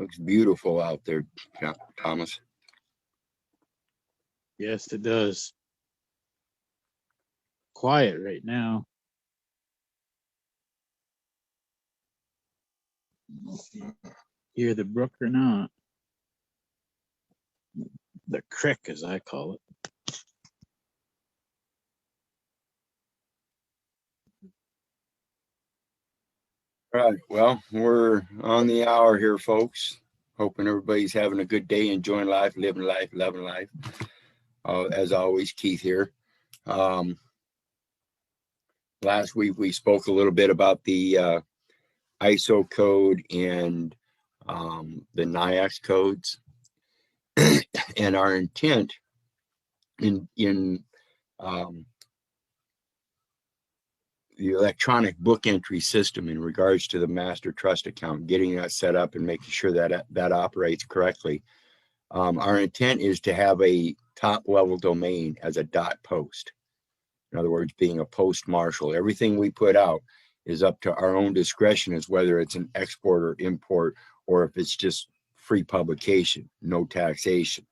Looks beautiful out there, Thomas. Yes, it does. Quiet right now. Hear the brook or not? The creek, as I call it. All right. Well, we're on the hour here, folks. Hoping everybody's having a good day, enjoying life, living life, loving life. As always, Keith here. Last week we spoke a little bit about the ISO code and the NIAX codes, and our intent in the electronic book entry system in regards to the master trust account, getting that set up and making sure that that operates correctly. Our intent is to have a top level domain as a .post. In other words, being a post marshal. Everything we put out is up to our own discretion as whether it's an export or import, or if it's just free publication, no taxation.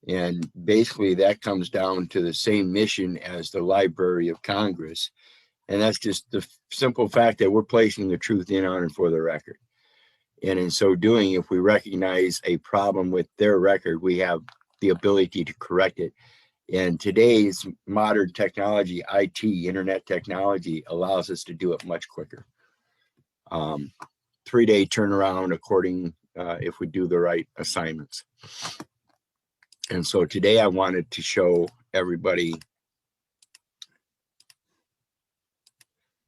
And basically that comes down to the same mission as the Library of Congress. And that's just the simple fact that we're placing the truth in, on, and for the record. And in so doing, if we recognize a problem with their record, we have the ability to correct it. And today's modern technology, IT, internet technology, allows us to do it much quicker. 3-day turnaround according if we do the right assignments. And so today I wanted to show everybody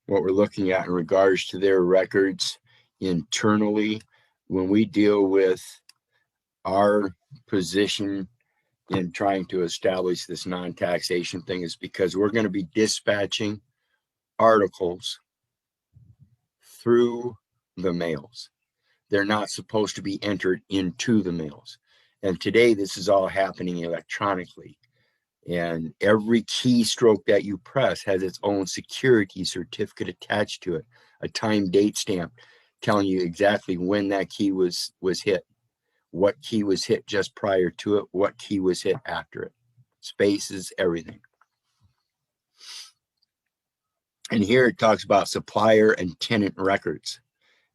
what we're looking at in regards to their records internally when we deal with our position in trying to establish this non-taxation thing, is because we're going to be dispatching articles through the mails. They're not supposed to be entered into the mails. And today this is all happening electronically. And every keystroke that you press has its own security certificate attached to it, a time date stamp telling you exactly when that key was hit, what key was hit just prior to it, what key was hit after it, spaces, everything. And here it talks about supplier and tenant records.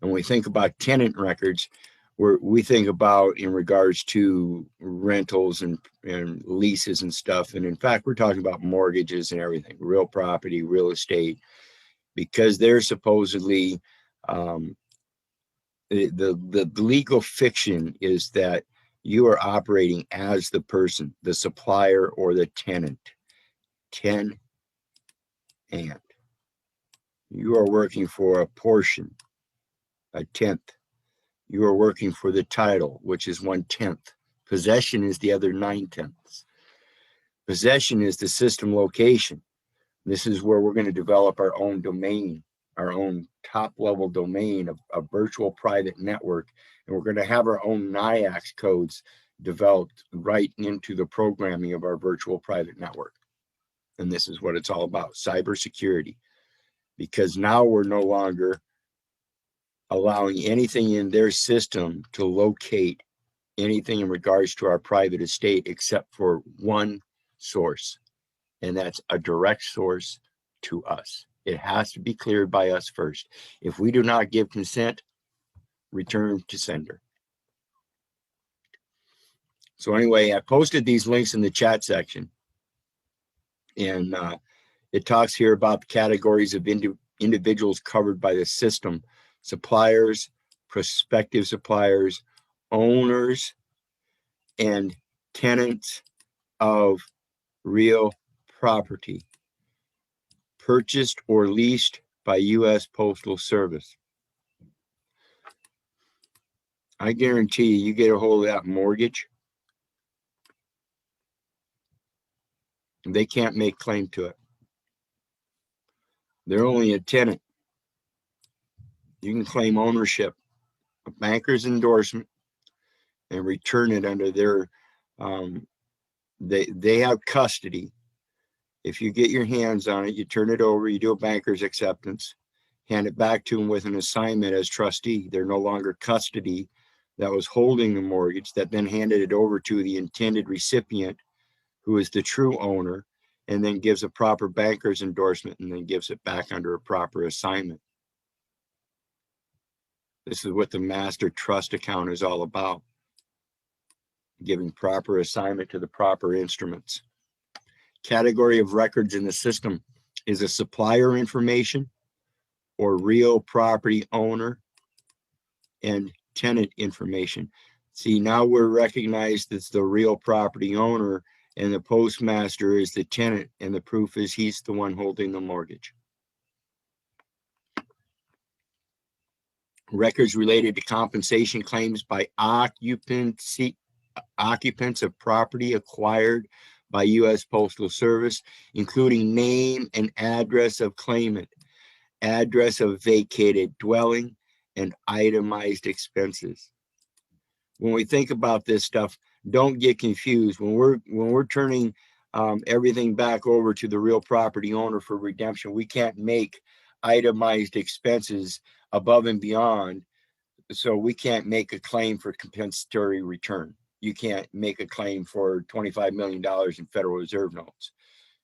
And when we think about tenant records, we think about in regards to rentals and leases and stuff. And in fact, we're talking about mortgages and everything, real property, real estate, because they're supposedly, the legal fiction is that you are operating as the person, the supplier or the tenant. And you are working for a portion, a tenth. You are working for the title, which is 1/10. Possession is the other 9/10. Possession is the system location. This is where we're going to develop our own domain, our own top level domain of a virtual private network. And we're going to have our own NIAX codes developed right into the programming of our virtual private network. And this is what it's all about, cybersecurity. Because now we're no longer allowing anything in their system to locate anything in regards to our private estate except for one source, and that's a direct source to us. It has to be cleared by us first. If we do not give consent, return to sender. So anyway, I posted these links in the chat section, and it talks here about the categories of individuals covered by the system: suppliers, prospective suppliers, owners, and tenants of real property purchased or leased by U.S. Postal Service. I guarantee you get a hold of that mortgage, they can't make claim to it. They're only a tenant. You can claim ownership, a banker's endorsement, and return it under their, they have custody. If you get your hands on it, you turn it over, you do a banker's acceptance, hand it back to them with an assignment as trustee. They're no longer custody. that was holding the mortgage, that then handed it over to the intended recipient, who is the true owner, and then gives a proper banker's endorsement and then gives it back under a proper assignment. This is what the master trust account is all about, giving proper assignment to the proper instruments. Category of records in the system is a supplier information or real property owner and tenant information. See, now we're recognized as the real property owner, and the postmaster is the tenant, and the proof is he's the one holding the mortgage. Records related to compensation claims by occupants of property acquired by U.S. Postal Service, including name and address of claimant, address of vacated dwelling, and itemized expenses. When we think about this stuff, don't get confused. When we're turning everything back over to the real property owner for redemption, we can't make itemized expenses above and beyond. So we can't make a claim for compensatory return. You can't make a claim for $25 million in Federal Reserve notes.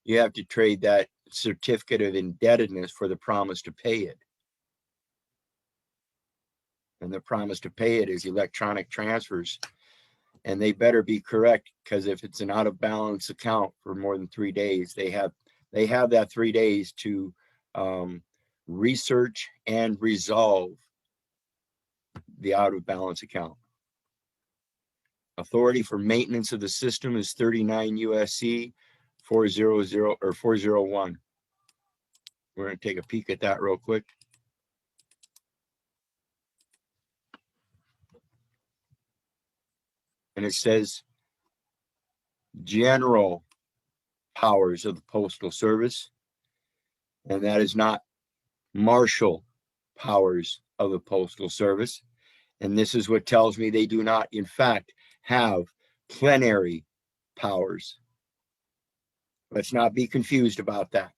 You have to trade that certificate of indebtedness for the promise to pay it. And the promise to pay it is electronic transfers. And they better be correct, because if it's an out of balance account for more than 3 days, they have that 3 days to research and resolve the out of balance account. Authority for maintenance of the system is 39 USC 400 or 401. We're going to take a peek at that real quick. And it says general powers of the Postal Service, and that is not martial powers of the Postal Service. And this is what tells me they do not, in fact, have plenary powers. Let's not be confused about that.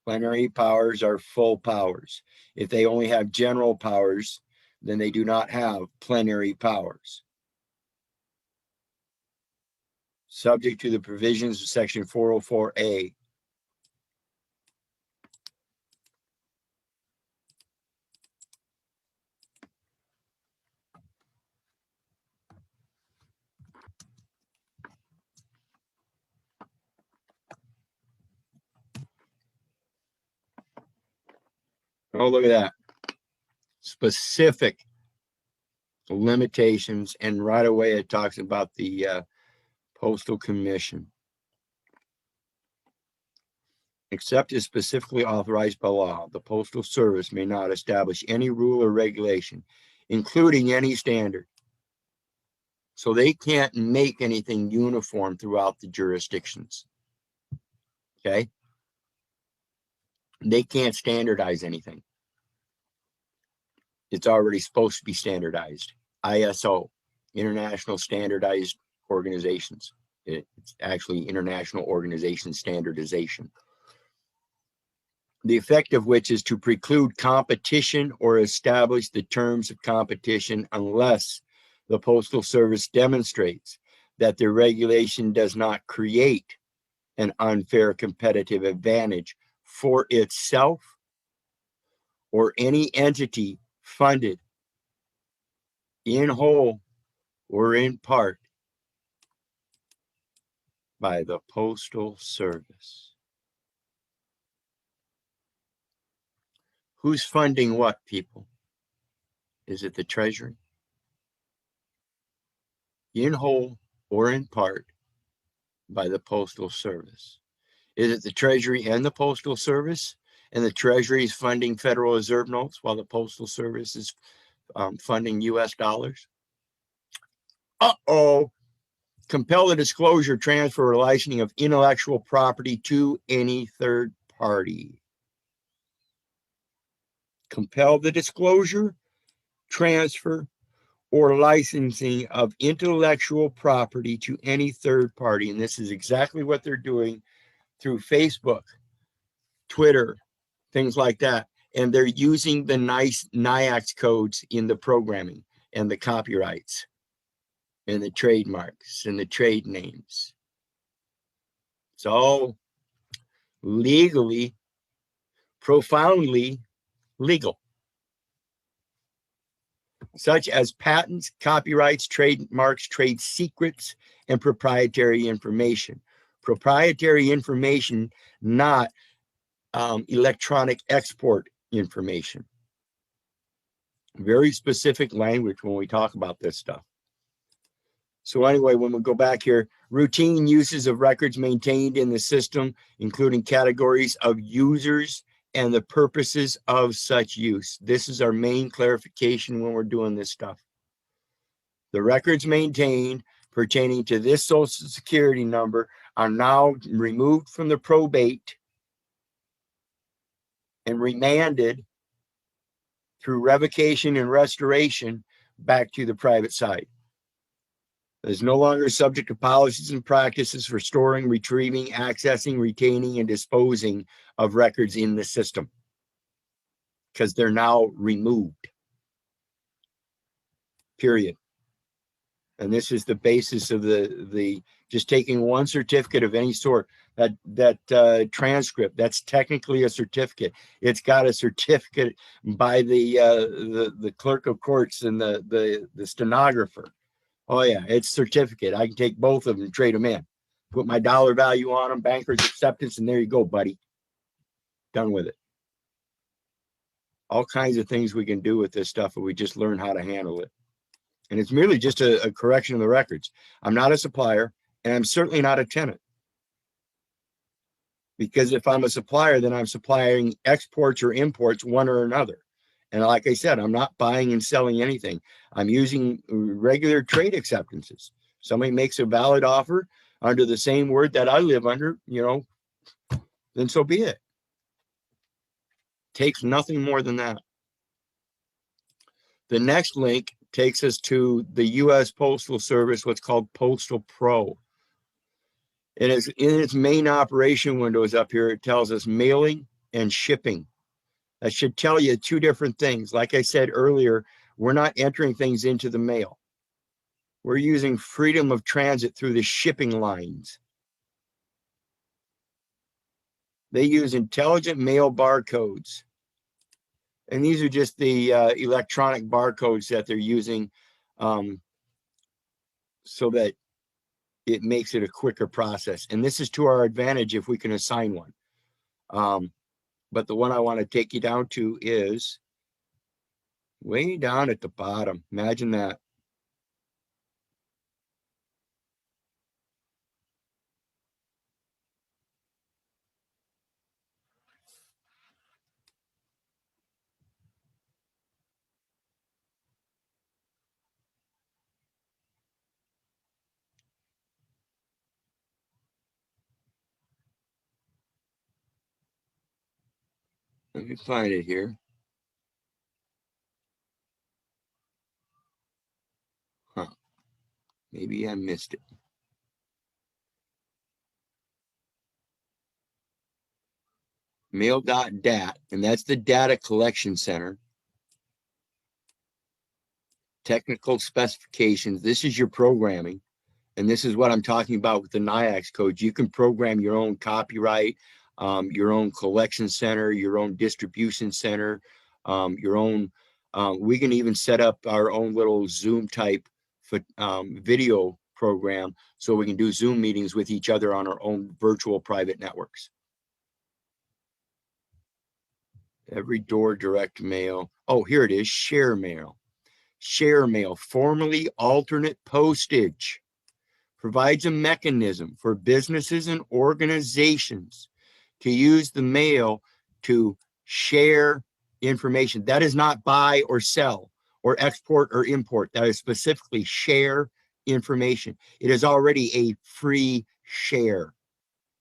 Plenary powers are full powers. If they only have general powers, then they do not have plenary powers. Subject to the provisions of Section 404A. Oh, look at that. Specific limitations. And right away it talks about the Postal Commission. Except as specifically authorized by law, the Postal Service may not establish any rule or regulation, including any standard. So they can't make anything uniform throughout the jurisdictions. Okay? They can't standardize anything. It's already supposed to be standardized. ISO, International Standardized Organizations. It's actually International Organization Standardization. The effect of which is to preclude competition or establish the terms of competition unless the Postal Service demonstrates that the regulation does not create an unfair competitive advantage for itself or any entity funded in whole or in part by the Postal Service. Who's funding what, people? Is it the Treasury? In whole or in part by the Postal Service. Is it the Treasury and the Postal Service? And the Treasury is funding Federal Reserve notes while the Postal Service is funding US dollars? Uh-oh. Compel the disclosure, transfer, or licensing of intellectual property to any third party. Compel the disclosure, transfer, or licensing of intellectual property to any third party. And this is exactly what they're doing through Facebook, Twitter, things like that. And they're using the nice NIAX codes in the programming. and the copyrights and the trademarks and the trade names. It's all legally, profoundly legal, such as patents, copyrights, trademarks, trade secrets, and proprietary information. Proprietary information, not electronic export information. Very specific language when we talk about this stuff. So anyway, when we go back here, routine uses of records maintained in the system, including categories of users and the purposes of such use. This is our main clarification when we're doing this stuff. The records maintained pertaining to this Social Security number are now removed from the probate and remanded through revocation and restoration back to the private side. It is no longer subject to policies and practices for storing, retrieving, accessing, retaining, and disposing of records in the system, because they're now removed. Period. And this is the basis of the just taking one certificate of any sort, that transcript, that's technically a certificate. It's got a certificate by the clerk of courts and the stenographer. Oh yeah, it's certificate. I can take both of them and trade them in. Put my dollar value on them, banker's acceptance, and there you go, buddy. Done with it. All kinds of things we can do with this stuff if we just learn how to handle it. And it's merely just a correction of the records. I'm not a supplier, and I'm certainly not a tenant. Because if I'm a supplier, then I'm supplying exports or imports, one or another. And like I said, I'm not buying and selling anything. I'm using regular trade acceptances. Somebody makes a valid offer under the same word that I live under, then so be it. Takes nothing more than that. The next link takes us to the U.S. Postal Service, what's called Postal Pro. And it's in its main operation windows up here, it tells us mailing and shipping. That should tell you two different things. Like I said earlier, we're not entering things into the mail. We're using freedom of transit through the shipping lines. They use intelligent mail barcodes. And these are just the electronic barcodes that they're using so that it makes it a quicker process. And this is to our advantage if we can assign one. But the one I want to take you down to is way down at the bottom. Imagine that. Let me find it here. Huh. Maybe I missed it. Mail.dat, and that's the data collection center. Technical specifications. This is your programming. And this is what I'm talking about with the NIAX codes. You can program your own copyright, your own collection center, your own distribution center, your own. We can even set up our own little Zoom type video program so we can do Zoom meetings with each other on our own virtual private networks. Every door direct mail. Oh, here it is, share mail. Share mail, formerly alternate postage, provides a mechanism for businesses and organizations to use the mail to share information. That is not buy or sell or export or import. That is specifically share information. It is already a free share.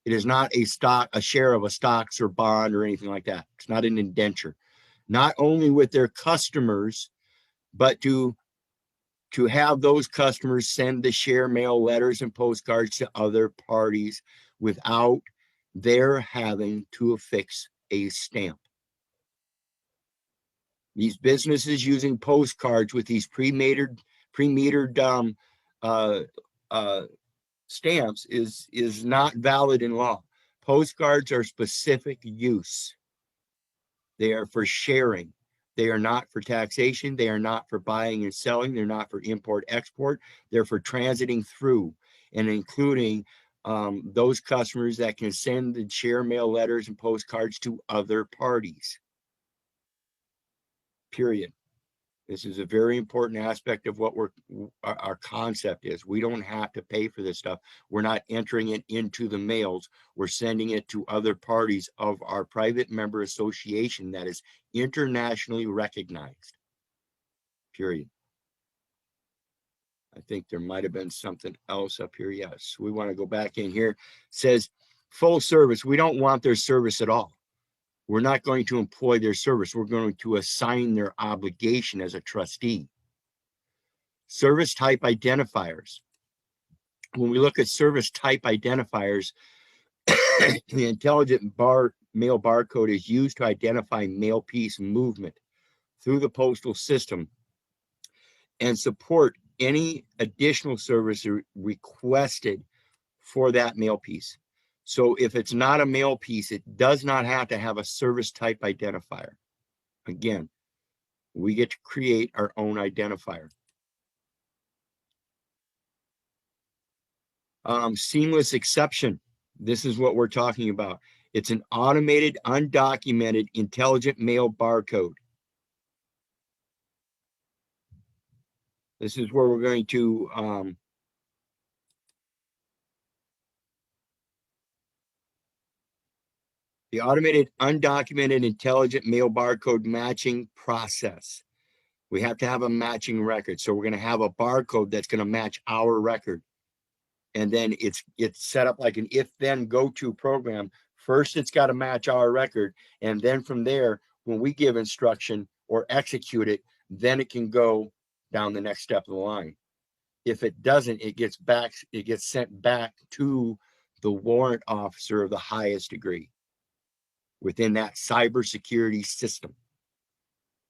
It is not a share of a stocks or bond or anything like that. It's not an indenture. Not only with their customers, but to have those customers send the share mail letters and postcards to other parties without their having to affix a stamp. These businesses using postcards with these pre-metered uh, uh, stamps is not valid in law. Postcards are specific use. They are for sharing. They are not for taxation. They are not for buying and selling. They're not for import export. They're for transiting through, and including those customers that can send and share mail letters and postcards to other parties. Period. This is a very important aspect of what our concept is. We don't have to pay for this stuff. We're not entering it into the mails. We're sending it to other parties of our private member association that is internationally recognized. Period. I think there might have been something else up here. Yes, we want to go back in here. It says full service. We don't want their service at all. We're not going to employ their service. We're going to assign their obligation as a trustee. Service type identifiers. When we look at service type identifiers, the intelligent mail barcode is used to identify mail piece movement through the postal system and support any additional service requested for that mail piece. So if it's not a mail piece, it does not have to have a service type identifier. Again, we get to create our own identifier. Seamless exception. This is what we're talking about. It's an automated, undocumented, intelligent mail barcode. This is where we're going to the automated, undocumented, intelligent mail barcode matching process. We have to have a matching record. So we're going to have a barcode that's going to match our record. And then it's set up like an if-then go-to program. First, it's got to match our record. And then from there, when we give instruction or execute it, then it can go down the next step of the line. If it doesn't, it gets sent back to the warrant officer of the highest degree within that cybersecurity system.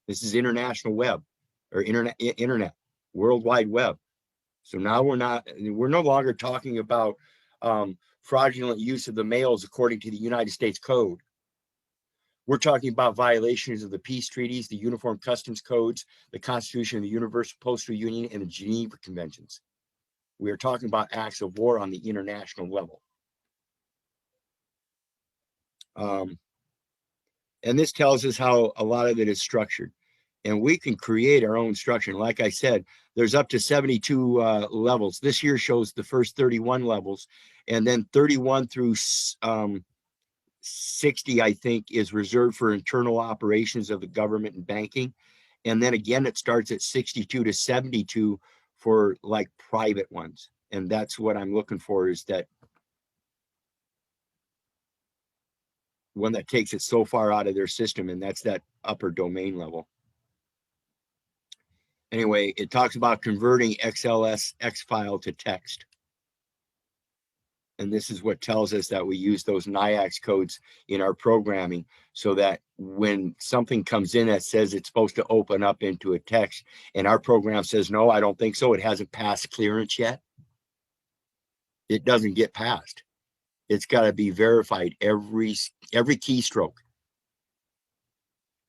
This is international web or internet, World Wide Web. So now we're no longer talking about fraudulent use of the mails according to the United States Code. We're talking about violations of the peace treaties, the Uniform Customs Codes, the Constitution of the Universal Postal Union, and the Geneva Conventions. We are talking about acts of war on the international level. And this tells us how a lot of it is structured. And we can create our own structure. And like I said, there's up to 72 levels. This year shows the first 31 levels. And then 31 through 60, I think, is reserved for internal operations of the government and banking. And then again, it starts at 62 to 72 for like private ones. And that's what I'm looking for, is that one that takes it so far out of their system, and that's that upper domain level. Anyway, it talks about converting XLSX file to text. And this is what tells us that we use those NIAX codes in our programming, so that when something comes in that says it's supposed to open up into a text and our program says, no, I don't think so, it hasn't passed clearance yet, it doesn't get passed. It's got to be verified every keystroke.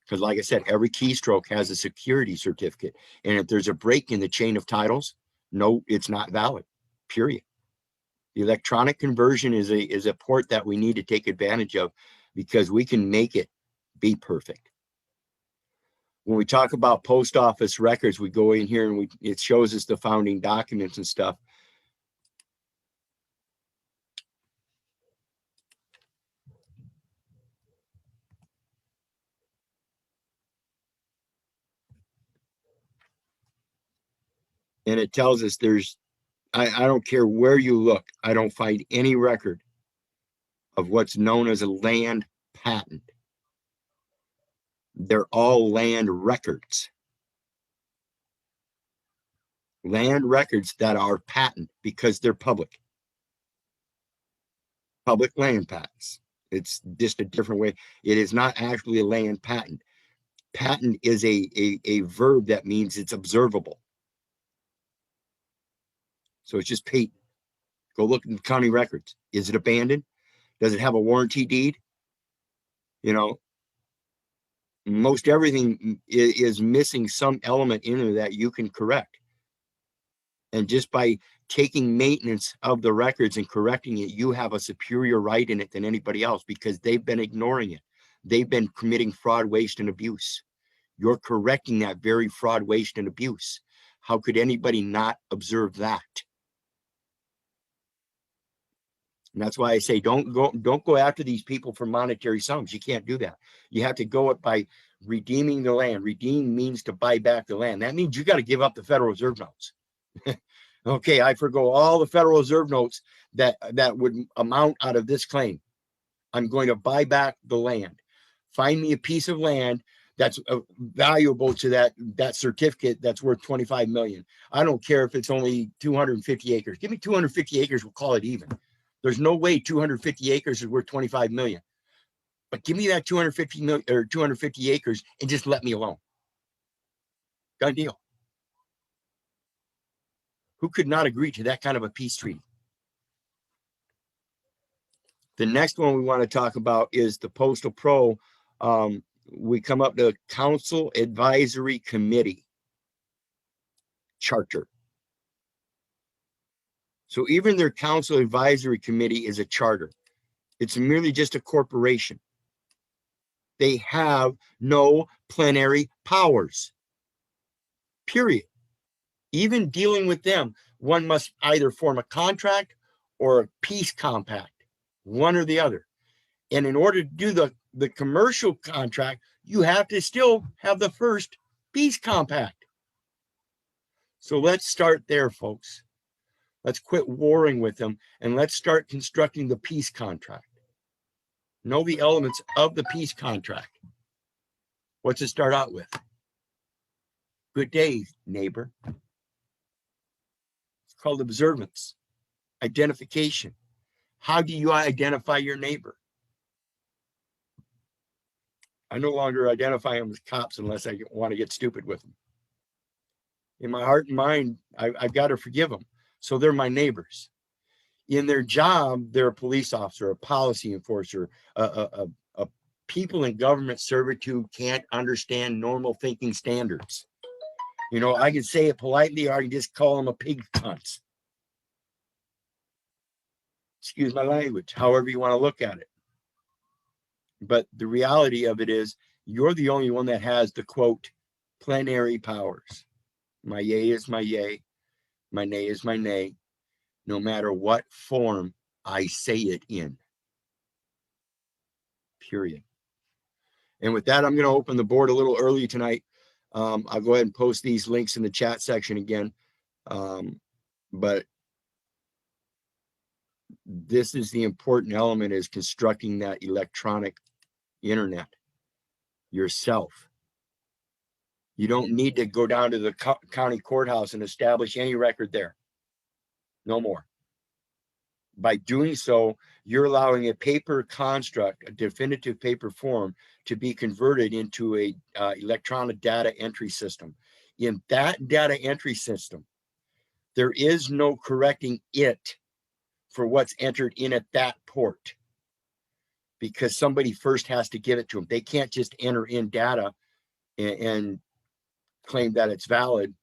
Because like I said, every keystroke has a security certificate. And if there's a break in the chain of titles, no, it's not valid, period. The electronic conversion is a port that we need to take advantage of, because we can make it be perfect. When we talk about post office records, we go in here and it shows us the founding documents and stuff. And it tells us I don't care where you look, I don't find any record of what's known as a land patent. They're all land records. Land records that are patent because they're public land patents. It's just a different way. It is not actually a land patent. Patent is a verb that means it's observable. So it's just patent. Go look at the county records. Is it abandoned? Does it have a warranty deed? You know, most everything is missing some element in there that you can correct. And just by taking maintenance of the records and correcting it, you have a superior right in it than anybody else because they've been ignoring it. They've been committing fraud, waste, and abuse. You're correcting that very fraud, waste, and abuse. How could anybody not observe that? And that's why I say don't go after these people for monetary sums. You can't do that. You have to go it by redeeming the land. Redeem means to buy back the land. That means you got to give up the Federal Reserve notes. Okay, I forgo all the Federal Reserve notes that would amount out of this claim. I'm going to buy back the land. Find me a piece of land that's valuable to that certificate that's worth 25 million. I don't care if it's only 250 acres. Give me 250 acres, we'll call it even. There's no way 250 acres is worth 25 million. But give me that 250 million or 250 acres and just let me alone. Done deal. Who could not agree to that kind of a peace treaty? The next one we want to talk about is the Postal Pro. We come up to Council Advisory Committee Charter. So even their Council Advisory Committee is a charter. It's merely just a corporation. They have no plenary powers. Period. Even dealing with them, one must either form a contract or a peace compact, one or the other. And in order to do the commercial contract, you have to still have the first peace compact. So let's start there, folks. Let's quit warring with them and let's start constructing the peace contract. Know the elements of the peace contract. What's it start out with? Good day, neighbor. It's called observance, identification. How do you identify your neighbor? I no longer identify them as cops unless I want to get stupid with them. In my heart and mind, I've got to forgive them. So they're my neighbors. In their job, they're a police officer, a policy enforcer, a people in government servitude can't understand normal thinking standards. You know, I can say it politely, or I can just call them a pig cunt. Excuse my language, however you want to look at it. But the reality of it is, you're the only one that has the quote plenary powers. My yay is my yay, my nay is my nay, no matter what form I say it in. Period. And with that, I'm going to open the board a little early tonight. I'll go ahead and post these links in the chat section again. But this is the important element, is constructing that electronic internet yourself. You don't need to go down to the county courthouse and establish any record there. No more. By doing so, you're allowing a paper construct, a definitive paper form, to be converted into a electronic data entry system. In that data entry system, there is no correcting it for what's entered in at that port, because somebody first has to give it to them. They can't just enter in data and claim that it's valid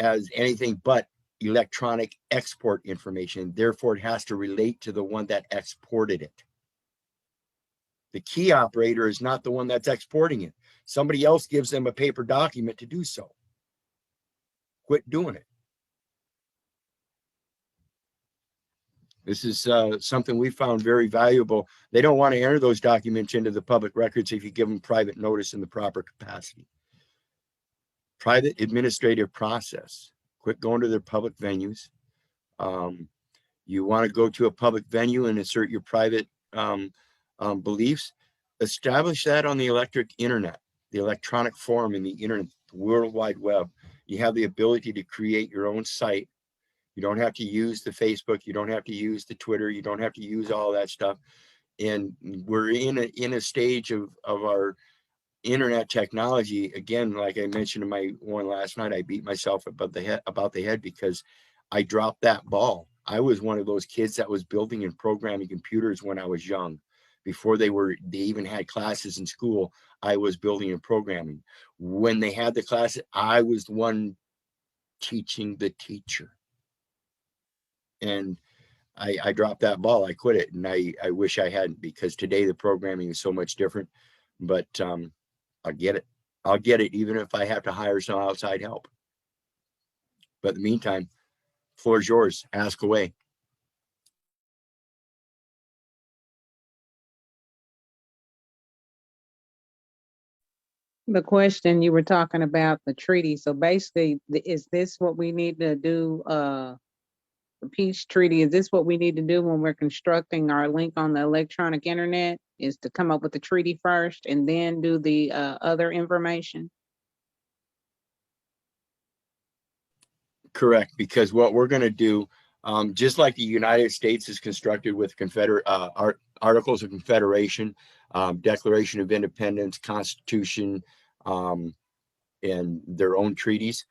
as anything but electronic export information. Therefore, it has to relate to the one that exported it. The key operator is not the one that's exporting it. Somebody else gives them a paper document to do so. Quit doing it. This is something we found very valuable. They don't want to enter those documents into the public records if you give them private notice in the proper capacity. Private administrative process. Quit going to their public venues. You want to go to a public venue and assert your private beliefs, establish that on the internet, the electronic forum in the internet, the World Wide Web. You have the ability to create your own site. You don't have to use the Facebook. You don't have to use the Twitter. You don't have to use all that stuff. And we're in a stage of our internet technology, again, like I mentioned in my one last night, I beat myself about the head because I dropped that ball. I was one of those kids that was building and programming computers when I was young. Before they even had classes in school, I was building and programming. When they had the classes, I was the one teaching the teacher. And I dropped that ball. I quit it. And I wish I hadn't, because today the programming is so much different. But I'll get it. I'll get it even if I have to hire some outside help. But in the meantime, floor is yours. Ask away. The question you were talking about the treaty. So basically, is this what we need to do? The peace treaty. Is this what we need to do when we're constructing our link on the electronic internet? Is to come up with the treaty first and then do the other information? Correct. Because what we're going to do, just like the United States is constructed with Articles of Confederation, Declaration of Independence, Constitution, and their own treaties,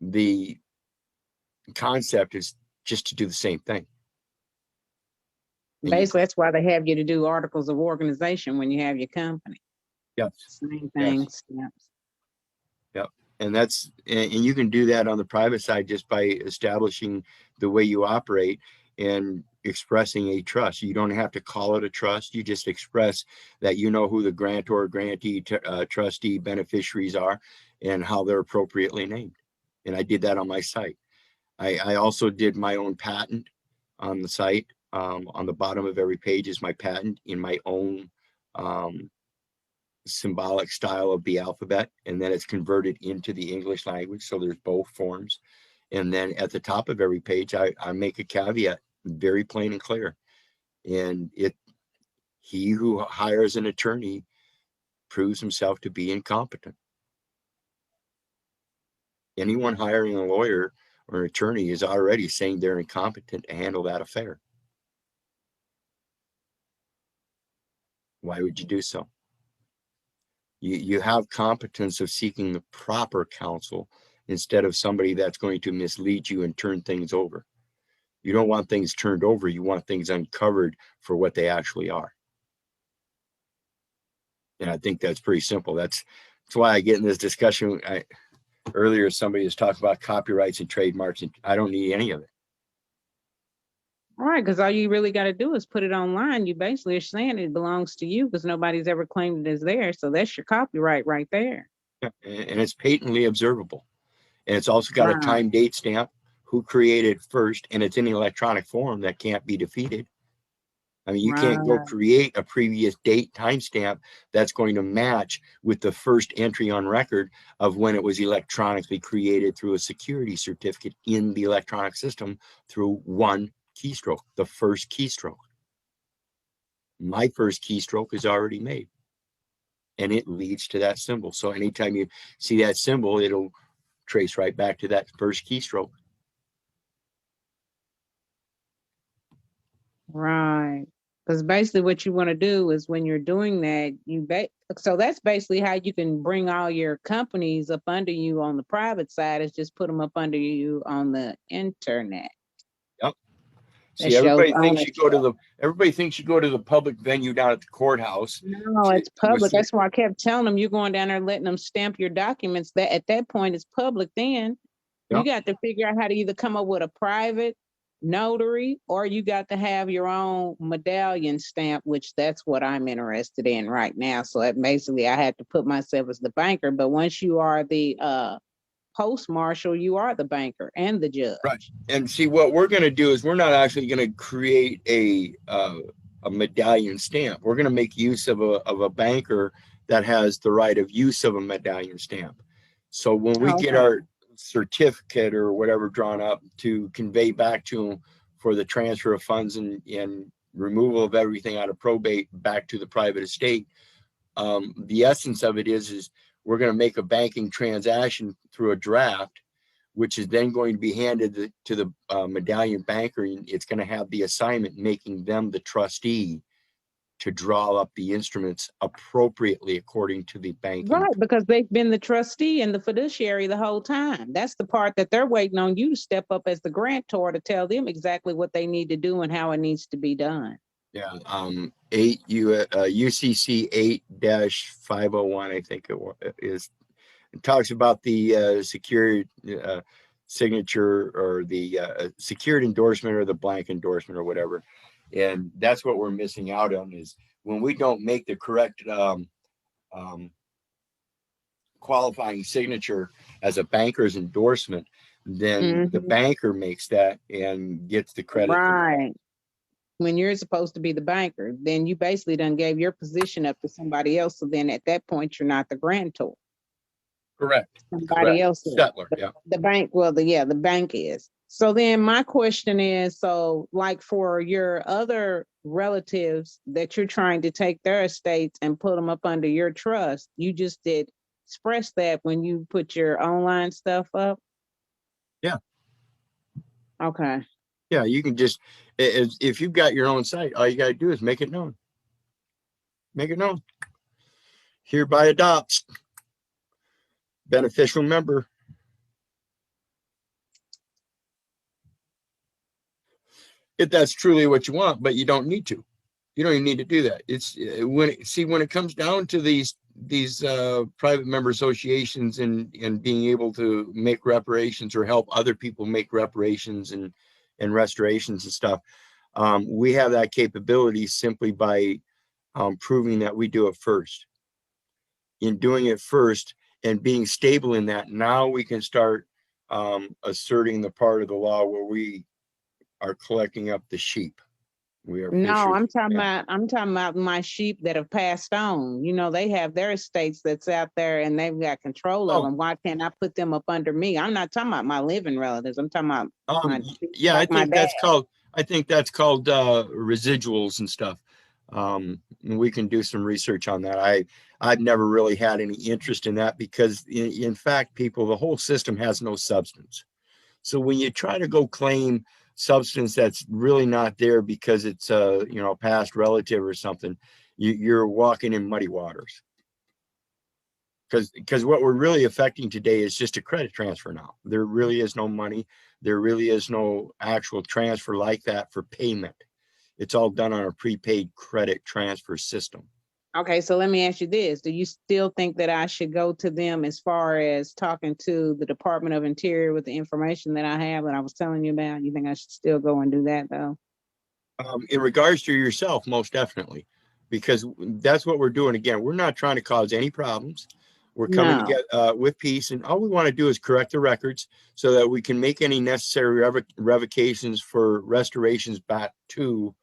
the concept is just to do the same thing. Basically, that's why they have you to do articles of organization when you have your company. Yes. Same thing. Yes. Yep. And you can do that on the private side just by establishing the way you operate and expressing a trust. You don't have to call it a trust. You just express that you know who the grantor, grantee, trustee, beneficiaries are and how they're appropriately named. And I did that on my site. I also did my own patent on the site. On the bottom of every page is my patent in my own symbolic style of the alphabet, and then it's converted into the English language. So there's both forms. And then at the top of every page, I make a caveat, very plain and clear. And he who hires an attorney proves himself to be incompetent. Anyone hiring a lawyer or an attorney is already saying they're incompetent to handle that affair. Why would you do so? You have competence of seeking the proper counsel instead of somebody that's going to mislead you and turn things over. You don't want things turned over. You want things uncovered for what they actually are. And I think that's pretty simple. That's why I get in this discussion. Earlier, somebody was talking about copyrights and trademarks, and I don't need any of it. All right, because all you really got to do is put it online. You basically are saying it belongs to you because nobody's ever claimed it as theirs. So that's your copyright right there. Yeah, and it's patently observable. And it's also got Wow. a time date stamp, who created first, and it's in electronic form that can't be defeated. I mean, you can't go create a previous date timestamp that's going to match with the first entry on record of when it was electronically created through a security certificate in the electronic system through one keystroke, the first keystroke. My first keystroke is already made, and it leads to that symbol. So anytime you see that symbol, it'll trace right back to that first keystroke. Right. Because basically what you want to do is when you're doing that, so that's basically how you can bring all your companies up under you on the private side, is just put them up under you on the internet. Yep. See, everybody thinks you go to the public venue down at the courthouse. No, it's public. That's why I kept telling them, you're going down there letting them stamp your documents. That at that point it's public. Then you got to figure out how to either come up with a private notary, or you got to have your own medallion stamp, which that's what I'm interested in right now. So basically I had to put myself as the banker. But once you are the post marshal, you are the banker and the judge. Right. And see, what we're going to do is we're not actually going to create a medallion stamp. We're going to make use of a banker that has the right of use of a medallion stamp. So when we get our certificate or whatever drawn up to convey back to them for the transfer of funds and removal of everything out of probate back to the private estate, the essence of it is we're going to make a banking transaction through a draft, which is then going to be handed to the medallion banker, and it's going to have the assignment making them the trustee to draw up the instruments appropriately according to the banking. Right, because they've been the trustee and the fiduciary the whole time. That's the part that they're waiting on you to step up as the grantor to tell them exactly what they need to do and how it needs to be done. Yeah, UCC 8-501, I think is. It talks about the secured signature or the secured endorsement or the blank endorsement or whatever. And that's what we're missing out on, is when we don't make the correct qualifying signature as a banker's endorsement, then the banker makes that and gets the credit. Right. When you're supposed to be the banker, then you basically done gave your position up to somebody else. So then at that point, you're not the grantor. Correct. Somebody else is. Settler, yeah. The bank, well, the bank is. So then my question is, so like for your other relatives that you're trying to take their estates and put them up under your trust, you just did express that when you put your online stuff up? Yeah. Okay. Yeah, you can just, if you've got your own site, all you got to do is make it known. Make it known. Hereby adopts beneficial member. If that's truly what you want, but you don't need to. You don't even need to do that. It's when it comes down to these private member associations and being able to make reparations or help other people make reparations and restorations and stuff. We have that capability simply by proving that we do it first. In doing it first and being stable in that, now we can start asserting the part of the law where we are collecting up the sheep. We are No, fishers. I'm talking about my sheep that have passed on. You know, they have their estates that's out there and they've got control of them. Why can't I put them up under me? I'm not talking about my living relatives. I'm talking about yeah, like I think that's called residuals and stuff. We can do some research on that. I've never really had any interest in that because in fact, people, the whole system has no substance. So when you try to go claim substance that's really not there because it's a past relative or something, you're walking in muddy waters. Because what we're really affecting today is just a credit transfer now. There really is no money. There really is no actual transfer like that for payment. It's all done on a prepaid credit transfer system. Okay, so let me ask you this. Do you still think that I should go to them as far as talking to the Department of Interior with the information that I have that I was telling you about? You think I should still go and do that though? In regards to yourself, most definitely, because that's what we're doing. Again, we're not trying to cause any problems. We're coming together with peace, and all we want to do is correct the records so that we can make any necessary revocations for restorations back to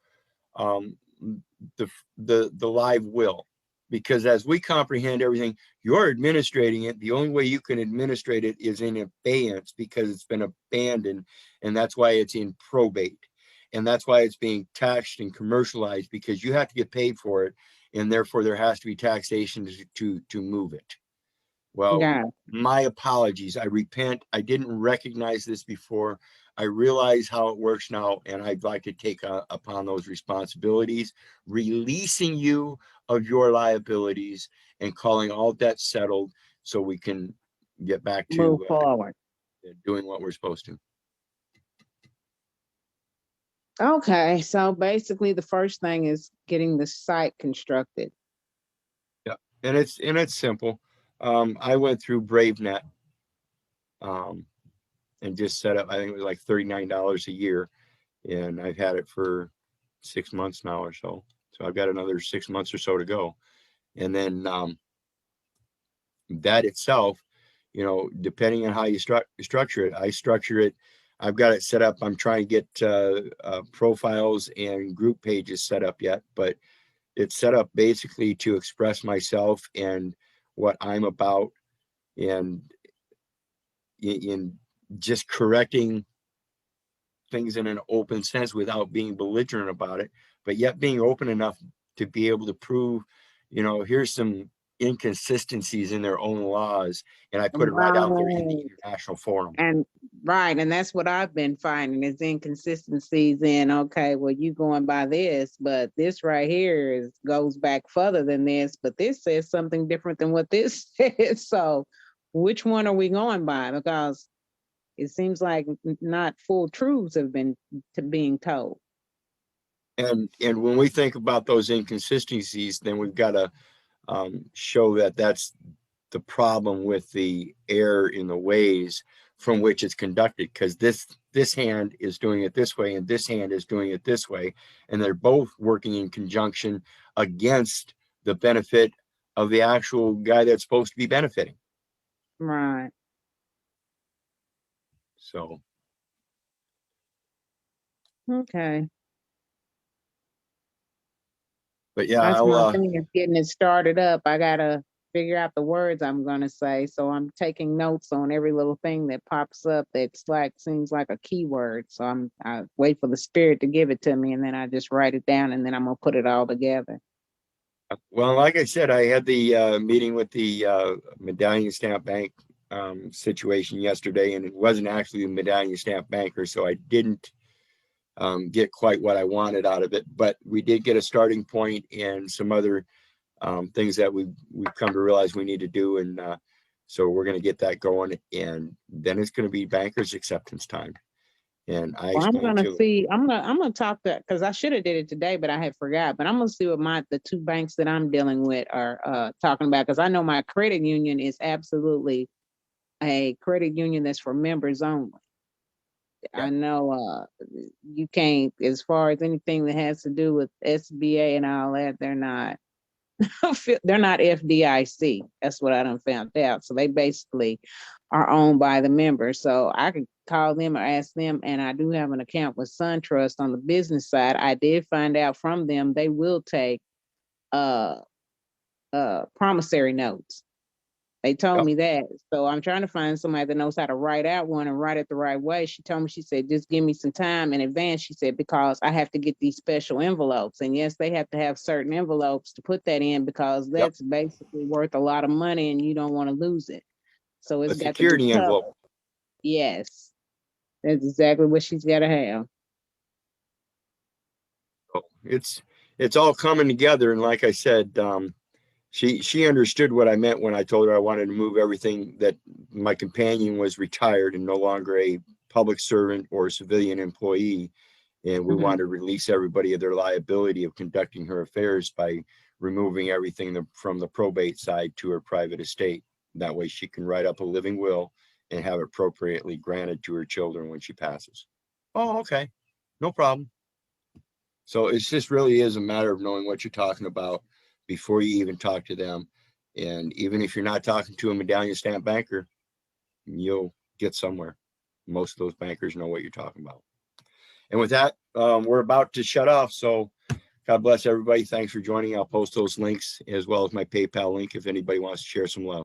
the live will. Because as we comprehend everything, you're administrating it. The only way you can administrate it is in abeyance because it's been abandoned, and that's why it's in probate. And that's why it's being taxed and commercialized, because you have to get paid for it, and therefore there has to be taxation to move it. Well, my apologies. I repent. I didn't recognize this before. I realize how it works now, and I'd like to take upon those responsibilities, releasing you of your liabilities and calling all debts settled so we can get back to move forward, doing what we're supposed to. Okay, so basically the first thing is getting the site constructed. Yeah, and it's simple. I went through BraveNet and just set up, I think it was like $39 a year, and I've had it for 6 months now or so. So I've got another 6 months or so to go. And then that itself, depending on how you structure it, I structure it. I've got it set up. I'm trying to get profiles and group pages set up yet, but it's set up basically to express myself and what I'm about, and in just correcting things in an open sense without being belligerent about it, but yet being open enough to be able to prove, here's some inconsistencies in their own laws, and I put it right out there in the international forum. And right, and that's what I've been finding is inconsistencies in, okay, well, you going by this, but this right here goes back further than this, but this says something different than what this says. So which one are we going by? Because it seems like not full truths have been being told. And when we think about those inconsistencies, then we've got to show that that's the problem with the error in the ways from which it's conducted, because this hand is doing it this way and this hand is doing it this way, and they're both working in conjunction against the benefit of the actual guy that's supposed to be benefiting. Right. So Okay. but yeah, That's I'll my thing is getting it started up. I gotta figure out the words I'm gonna say. So I'm taking notes on every little thing that pops up that's like seems like a keyword. So I wait for the spirit to give it to me, and then I just write it down, and then I'm gonna put it all together. well, like I said, I had the meeting with the Medallion Stamp Bank situation yesterday, and it wasn't actually the Medallion Stamp Banker, so I didn't get quite what I wanted out of it, but we did get a starting point and some other things that we've come to realize we need to do, and so we're going to get that going, and then it's going to be bankers acceptance time. And Well, I'm gonna see. I'm gonna talk to, because I should have did it today, but I had forgot. But I'm gonna see what the two banks that I'm dealing with are talking about, because I know my credit union is absolutely a credit union that's for members only. Yeah. I know you can't, as far as anything that has to do with SBA and all that, they're not they're not FDIC. That's what I done found out. So they basically are owned by the members. So I could call them or ask them, and I do have an account with SunTrust on the business side. I did find out from them they will take promissory notes. They told me that. So I'm trying to find somebody that knows how to write out one and write it the right way. She told me, she said, just give me some time in advance. She said, because I have to get these special envelopes. And yes, they have to have certain envelopes to put that in, because that's basically worth a lot of money and you don't want to lose it. So it's got security to be envelope. Yes. That's exactly what she's got to have. It's all coming together. And like I said, she understood what I meant when I told her I wanted to move everything, that my companion was retired and no longer a public servant or civilian employee. And we wanted to release everybody of their liability of conducting her affairs by removing everything from the probate side to her private estate. That way she can write up a living will and have it appropriately granted to her children when she passes. Oh, okay. No problem. So it's just really is a matter of knowing what you're talking about before you even talk to them. And even if you're not talking to a Medallion Stamp Banker, you'll get somewhere. Most of those bankers know what you're talking about. And with that, we're about to shut off. So God bless everybody. Thanks for joining. I'll post those links as well as my PayPal link if anybody wants to share some love.